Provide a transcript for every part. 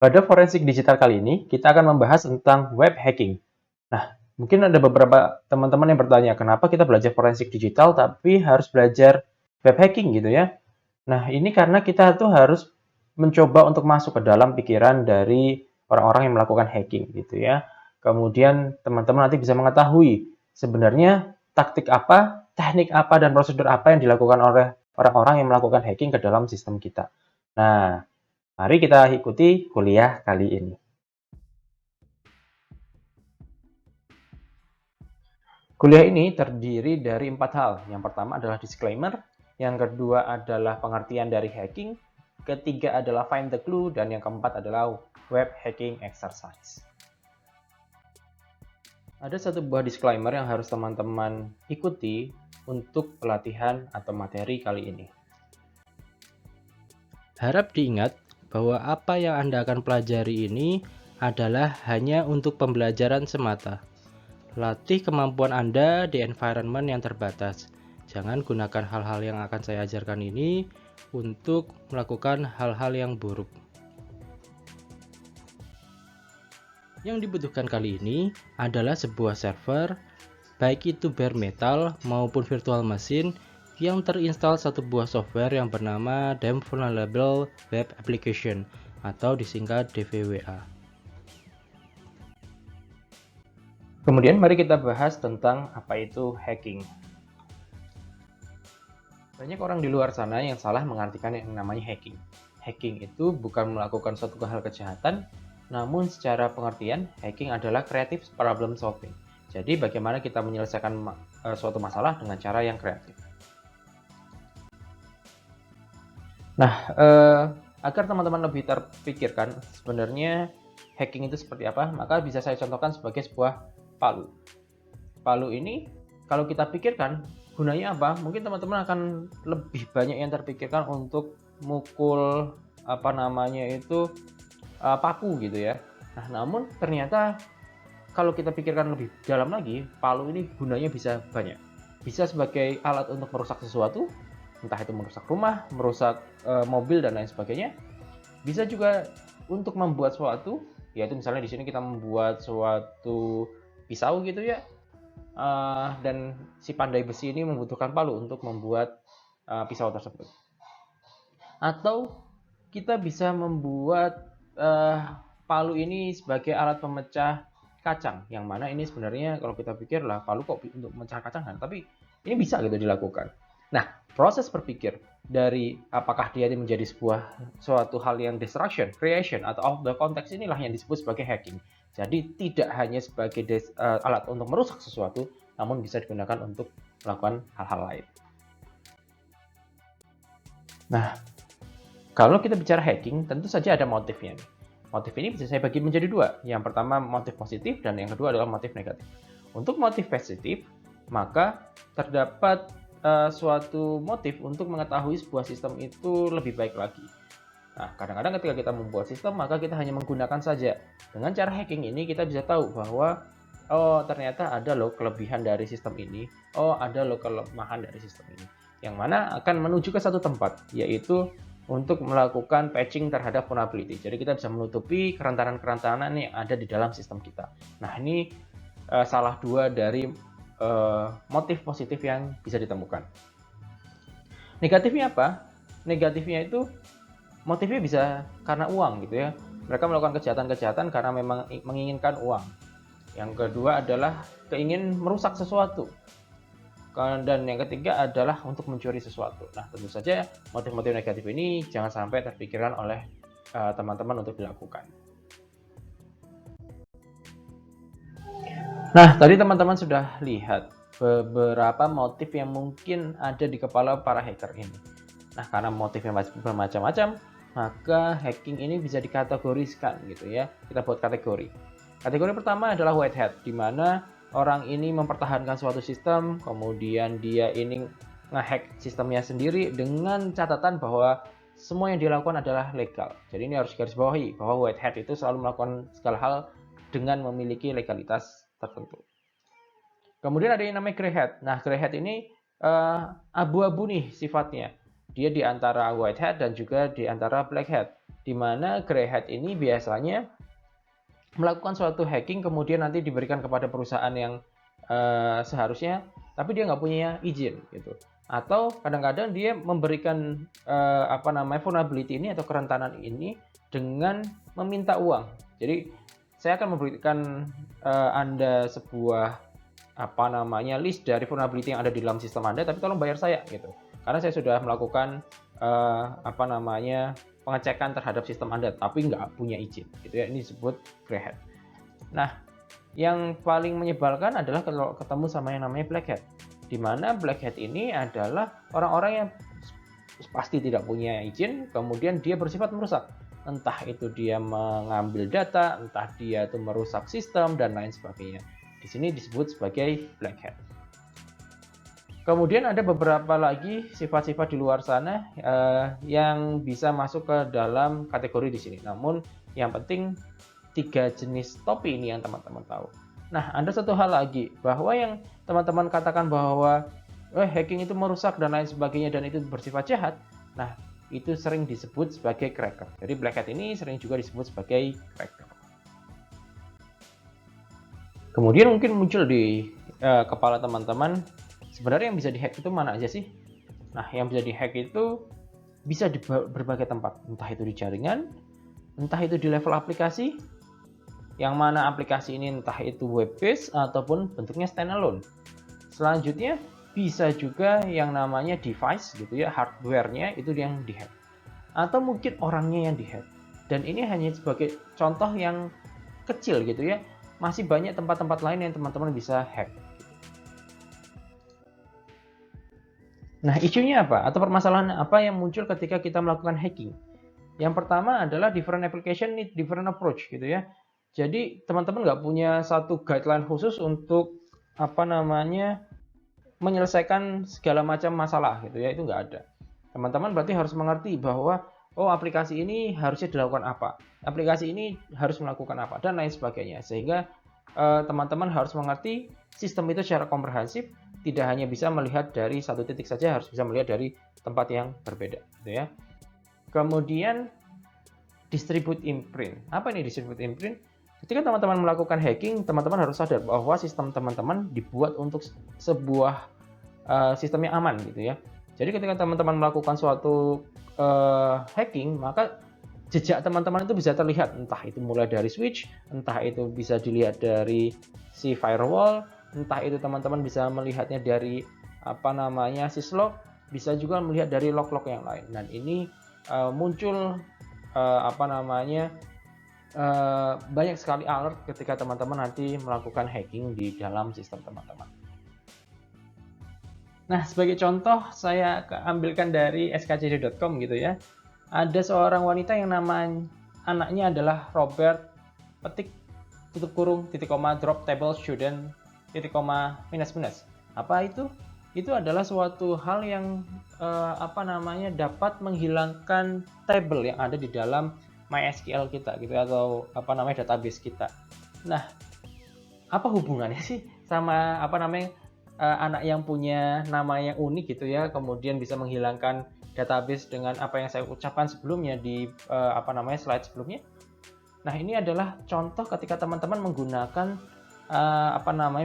Pada forensik digital kali ini, kita akan membahas tentang web hacking. Nah, mungkin ada beberapa teman-teman yang bertanya, kenapa kita belajar forensik digital tapi harus belajar web hacking gitu ya? Nah, ini karena kita tuh harus mencoba untuk masuk ke dalam pikiran dari orang-orang yang melakukan hacking gitu ya. Kemudian teman-teman nanti bisa mengetahui sebenarnya taktik apa, teknik apa, dan prosedur apa yang dilakukan oleh orang-orang yang melakukan hacking ke dalam sistem kita. Nah, mari kita ikuti kuliah kali ini. Kuliah ini terdiri dari 4 hal. Yang pertama adalah disclaimer, yang kedua adalah pengertian dari hacking, ketiga adalah find the clue, dan yang keempat adalah web hacking exercise. Ada satu buah disclaimer yang harus teman-teman ikuti untuk pelatihan atau materi kali ini. Harap diingat bahwa apa yang Anda akan pelajari ini adalah hanya untuk pembelajaran semata. Latih kemampuan Anda di environment yang terbatas. Jangan gunakan hal-hal yang akan saya ajarkan ini untuk melakukan hal-hal yang buruk. Yang dibutuhkan kali ini adalah sebuah server, baik itu bare metal maupun virtual machine, yang terinstall satu buah software yang bernama Damn Vulnerable Web Application atau disingkat DVWA. Kemudian mari kita bahas tentang apa itu hacking. Banyak orang di luar sana yang salah mengartikan yang namanya hacking. Hacking itu bukan melakukan suatu hal kejahatan, namun secara pengertian, hacking adalah creative problem solving. Jadi bagaimana kita menyelesaikan suatu masalah dengan cara yang kreatif. Nah, agar teman-teman lebih terpikirkan sebenarnya hacking itu seperti apa, maka bisa saya contohkan sebagai sebuah palu. Palu ini kalau kita pikirkan gunanya apa? Mungkin teman-teman akan lebih banyak yang terpikirkan untuk mukul paku gitu ya. Nah, namun ternyata kalau kita pikirkan lebih dalam lagi, palu ini gunanya bisa banyak. Bisa sebagai alat untuk merusak sesuatu, entah itu merusak rumah, merusak mobil dan lain sebagainya. Bisa juga untuk membuat sesuatu, yaitu misalnya di sini kita membuat suatu pisau gitu ya. Dan si pandai besi ini membutuhkan palu untuk membuat pisau tersebut. Atau kita bisa membuat palu ini sebagai alat pemecah kacang, yang mana ini sebenarnya kalau kita pikir lah palu kok untuk memecah kacang kan, tapi ini bisa gitu dilakukan. Nah, proses berpikir dari apakah dia menjadi suatu hal yang destruction, creation, atau out of the context inilah yang disebut sebagai hacking. Jadi tidak hanya sebagai alat untuk merusak sesuatu, namun bisa digunakan untuk melakukan hal-hal lain. Nah, kalau kita bicara hacking, tentu saja ada motifnya. Motif ini bisa saya bagi menjadi dua. Yang pertama motif positif dan yang kedua adalah motif negatif. Untuk motif positif, maka terdapat suatu motif untuk mengetahui sebuah sistem itu lebih baik lagi. Nah, kadang-kadang ketika kita membuat sistem, maka kita hanya menggunakan saja. Dengan cara hacking ini, kita bisa tahu bahwa oh, ternyata ada loh kelebihan dari sistem ini. Oh, ada loh kelemahan dari sistem ini. Yang mana akan menuju ke satu tempat, yaitu untuk melakukan patching terhadap vulnerability. Jadi kita bisa menutupi kerentanan-kerentanan yang ada di dalam sistem kita. Nah, ini salah dua dari motif positif yang bisa ditemukan. Negatifnya apa? Negatifnya itu motifnya bisa karena uang gitu ya. Mereka melakukan kejahatan-kejahatan karena memang menginginkan uang. Yang kedua adalah keingin merusak sesuatu. Dan yang ketiga adalah untuk mencuri sesuatu. Nah, tentu saja motif-motif negatif ini jangan sampai terpikirkan oleh teman-teman untuk dilakukan. Nah, tadi teman-teman sudah lihat beberapa motif yang mungkin ada di kepala para hacker ini. Nah, karena motifnya bermacam-macam, maka hacking ini bisa dikategoriskan gitu ya. Kita buat kategori. Kategori pertama adalah white hat, di mana orang ini mempertahankan suatu sistem, kemudian dia ini ngehack sistemnya sendiri dengan catatan bahwa semua yang dilakukan adalah legal. Jadi ini harus garisbawahi bahwa white hat itu selalu melakukan segala hal dengan memiliki legalitas tertentu. Kemudian ada yang namanya grey hat. Nah, grey hat ini abu-abu nih sifatnya. Dia di antara white hat dan juga di antara black hat. di mana grey hat ini biasanya melakukan suatu hacking kemudian nanti diberikan kepada perusahaan yang seharusnya, tapi dia nggak punya izin gitu. Atau kadang-kadang dia memberikan vulnerability ini atau kerentanan ini dengan meminta uang. Jadi saya akan memberikan Anda sebuah list dari vulnerability yang ada di dalam sistem Anda, tapi tolong bayar saya gitu. Karena saya sudah melakukan pengecekan terhadap sistem Anda, tapi nggak punya izin, gitu ya. Ini disebut grey hat. Nah, yang paling menyebalkan adalah kalau ketemu sama yang namanya black hat, di mana black hat ini adalah orang-orang yang pasti tidak punya izin, kemudian dia bersifat merusak. Entah itu dia mengambil data, entah dia itu merusak sistem, dan lain sebagainya. Di sini disebut sebagai black hat. Kemudian ada beberapa lagi sifat-sifat di luar sana yang bisa masuk ke dalam kategori di sini. Namun yang penting 3 jenis topi ini yang teman-teman tahu. Nah, ada satu hal lagi, bahwa yang teman-teman katakan bahwa hacking itu merusak dan lain sebagainya dan itu bersifat jahat. Nah, itu sering disebut sebagai cracker. Jadi black hat ini sering juga disebut sebagai cracker. Kemudian mungkin muncul di kepala teman-teman, sebenarnya yang bisa dihack itu mana aja sih? Nah, yang bisa dihack itu bisa di berbagai tempat, entah itu di jaringan, entah itu di level aplikasi, yang mana aplikasi ini entah itu web based ataupun bentuknya standalone. Selanjutnya bisa juga yang namanya device gitu ya, hardware-nya itu yang dihack. Atau mungkin orangnya yang dihack. Dan ini hanya sebagai contoh yang kecil gitu ya. Masih banyak tempat-tempat lain yang teman-teman bisa hack. Nah, isunya apa? Atau permasalahan apa yang muncul ketika kita melakukan hacking? Yang pertama adalah different application need different approach gitu ya. Jadi teman-teman nggak punya satu guideline khusus untuk menyelesaikan segala macam masalah gitu ya, itu nggak ada. Teman-teman berarti harus mengerti bahwa aplikasi ini harusnya dilakukan apa, aplikasi ini harus melakukan apa, dan lain sebagainya. Sehingga teman-teman harus mengerti sistem itu secara komprehensif, tidak hanya bisa melihat dari satu titik saja, harus bisa melihat dari tempat yang berbeda gitu ya. Kemudian distribute imprint. Apa ini distribute imprint? Ketika teman-teman melakukan hacking, teman-teman harus sadar bahwa sistem teman-teman dibuat untuk sebuah sistem yang aman gitu ya. Jadi ketika teman-teman melakukan suatu hacking, maka jejak teman-teman itu bisa terlihat, entah itu mulai dari switch, entah itu bisa dilihat dari si firewall, entah itu teman-teman bisa melihatnya dari syslog, bisa juga melihat dari log-log yang lain. Dan ini muncul banyak sekali alert ketika teman-teman nanti melakukan hacking di dalam sistem teman-teman. Nah, sebagai contoh saya ambilkan dari skcd.com gitu ya. Ada seorang wanita yang nama anaknya adalah Robert, drop table student, minus. Apa itu? Itu adalah suatu hal yang dapat menghilangkan table yang ada di dalam MySQL kita gitu, atau database kita. Nah, apa hubungannya sih sama anak yang punya nama yang unik gitu ya, kemudian bisa menghilangkan database dengan apa yang saya ucapkan sebelumnya di slide sebelumnya. Nah, ini adalah contoh ketika teman-teman menggunakan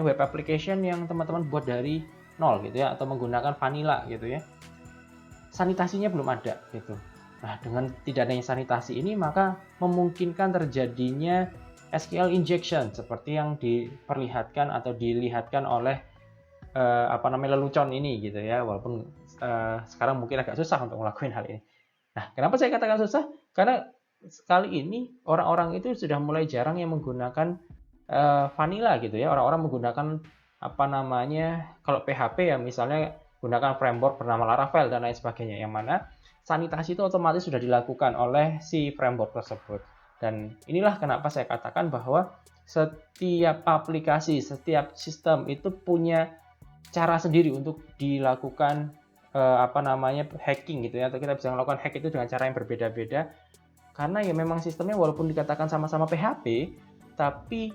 web application yang teman-teman buat dari nol gitu ya, atau menggunakan vanilla gitu ya. Sanitasinya belum ada gitu. Nah, dengan tidak adanya sanitasi ini, maka memungkinkan terjadinya SQL injection seperti yang diperlihatkan atau dilihatkan oleh lelucon ini gitu ya. Walaupun sekarang mungkin agak susah untuk melakukan hal ini. Nah, kenapa saya katakan susah? Karena sekali ini orang-orang itu sudah mulai jarang yang menggunakan vanilla gitu ya. Orang-orang menggunakan kalau PHP ya misalnya gunakan framework bernama Laravel dan lain sebagainya, yang mana sanitasi itu otomatis sudah dilakukan oleh si framework tersebut. Dan inilah kenapa saya katakan bahwa setiap aplikasi, setiap sistem itu punya cara sendiri untuk dilakukan hacking gitu ya, atau kita bisa melakukan hack itu dengan cara yang berbeda-beda. Karena ya memang sistemnya walaupun dikatakan sama-sama PHP, tapi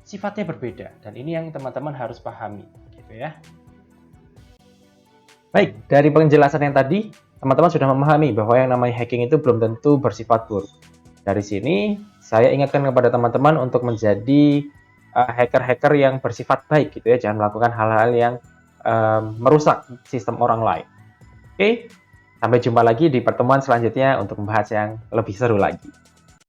sifatnya berbeda. Dan ini yang teman-teman harus pahami gitu ya. Baik, dari penjelasan yang tadi, teman-teman sudah memahami bahwa yang namanya hacking itu belum tentu bersifat buruk. Dari sini, saya ingatkan kepada teman-teman untuk menjadi hacker-hacker yang bersifat baik gitu ya, jangan melakukan hal-hal yang merusak sistem orang lain. Oke, sampai jumpa lagi di pertemuan selanjutnya untuk membahas yang lebih seru lagi.